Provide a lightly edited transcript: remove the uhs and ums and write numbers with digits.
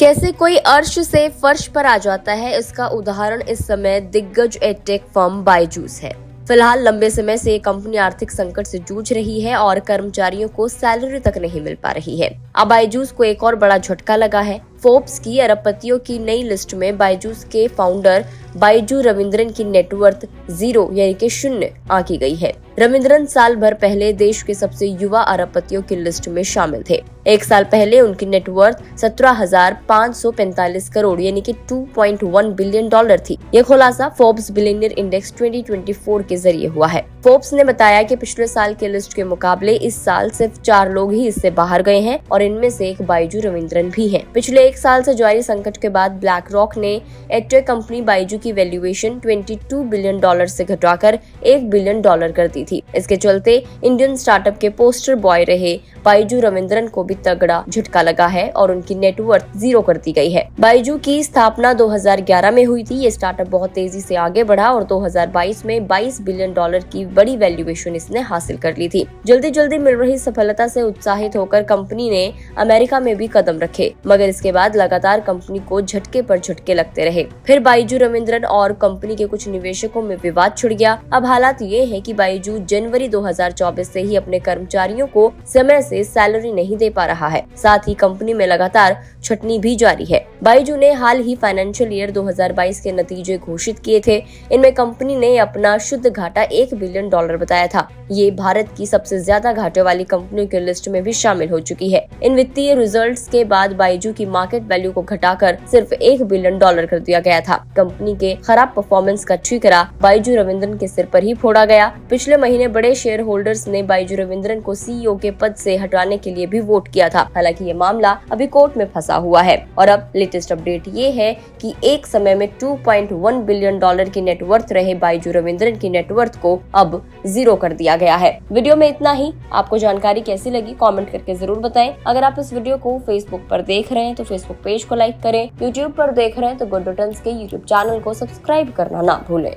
कैसे कोई अर्श से फर्श पर आ जाता है, इसका उदाहरण इस समय दिग्गज एडटेक फर्म बायजूस है। फिलहाल लंबे समय से ये कंपनी आर्थिक संकट से जूझ रही है और कर्मचारियों को सैलरी तक नहीं मिल पा रही है। अब बायजूस को एक और बड़ा झटका लगा है। फोर्ब्स की अरबपतियों की नई लिस्ट में बायजूस के फाउंडर बाइजू रविंद्रन की नेटवर्थ 0 यानी कि 0 आंकी गई है। रविंद्रन साल भर पहले देश के सबसे युवा अरबपतियों की लिस्ट में शामिल थे। एक साल पहले उनकी नेटवर्थ 17,545 करोड़ यानी कि $2.1 बिलियन थी। यह खुलासा फोर्ब्स बिलियनियर इंडेक्स 2024 के जरिए हुआ है। फोर्ब्स ने बताया कि पिछले साल के लिस्ट के मुकाबले इस साल सिर्फ 4 लोग ही इससे बाहर गए हैं और इनमें से एक बाइजू रविंद्रन भी है। पिछले एक साल से जारी संकट के बाद ब्लैक रॉक ने एडटेक कंपनी बाइजू की वैल्यूएशन $22 बिलियन से घटाकर $1 बिलियन कर दी थी। इसके चलते इंडियन स्टार्टअप के पोस्टर बॉय रहे बाइजू रविंद्रन को भी तगड़ा झटका लगा है और उनकी नेटवर्थ 0 कर दी गई है। बाइजू की स्थापना 2011 में हुई थी। ये स्टार्टअप बहुत तेजी से आगे बढ़ा और 2022 में $22 बिलियन की बड़ी वैल्यूएशन इसने हासिल कर ली थी। जल्दी जल्दी मिल रही सफलता से उत्साहित होकर कंपनी ने अमेरिका में भी कदम रखे, मगर इसके बाद लगातार कंपनी को झटके पर झटके लगते रहे। फिर बाइजू रविंद्रन और कंपनी के कुछ निवेशकों में विवाद छिड़ गया। अब हालात ये है कि बाइजू जनवरी 2024 से ही अपने कर्मचारियों को समय से सैलरी नहीं दे पा रहा है। साथ ही कंपनी में लगातार छटनी भी जारी है। बाइजू ने हाल ही फाइनेंशियल ईयर 2022 के नतीजे घोषित किए थे। इनमें कंपनी ने अपना शुद्ध घाटा $1 बिलियन बताया था। ये भारत की सबसे ज्यादा घाटे वाली कंपनियों की लिस्ट में भी शामिल हो चुकी है। इन वित्तीय रिजल्ट्स के बाद बाइजू की मार्केट वैल्यू को घटाकर सिर्फ $1 बिलियन कर दिया गया था। कंपनी के खराब परफॉर्मेंस का ठीकरा बाइजू रविंद्रन के सिर पर ही फोड़ा गया। पिछले महीने बड़े शेयर होल्डर्स ने बाइजू रविंद्रन को सीईओ के पद से हटाने के लिए भी वोट किया था। हालांकि ये मामला अभी कोर्ट में फंसा हुआ है। और अब लेटेस्ट अपडेट ये है कि एक समय में $2.1 बिलियन की नेटवर्थ रहे बाइजू रविंद्रन की नेटवर्थ को अब 0 कर दिया गया है। वीडियो में इतना ही। आपको जानकारी कैसी लगी कमेंट करके जरूर बताएं। अगर आप इस वीडियो को फेसबुक पर देख रहे हैं तो फेसबुक पेज को लाइक करें। यूट्यूब पर देख रहे हैं तो गुड रिटर्न्स के यूट्यूब चैनल को सब्सक्राइब करना ना भूलें।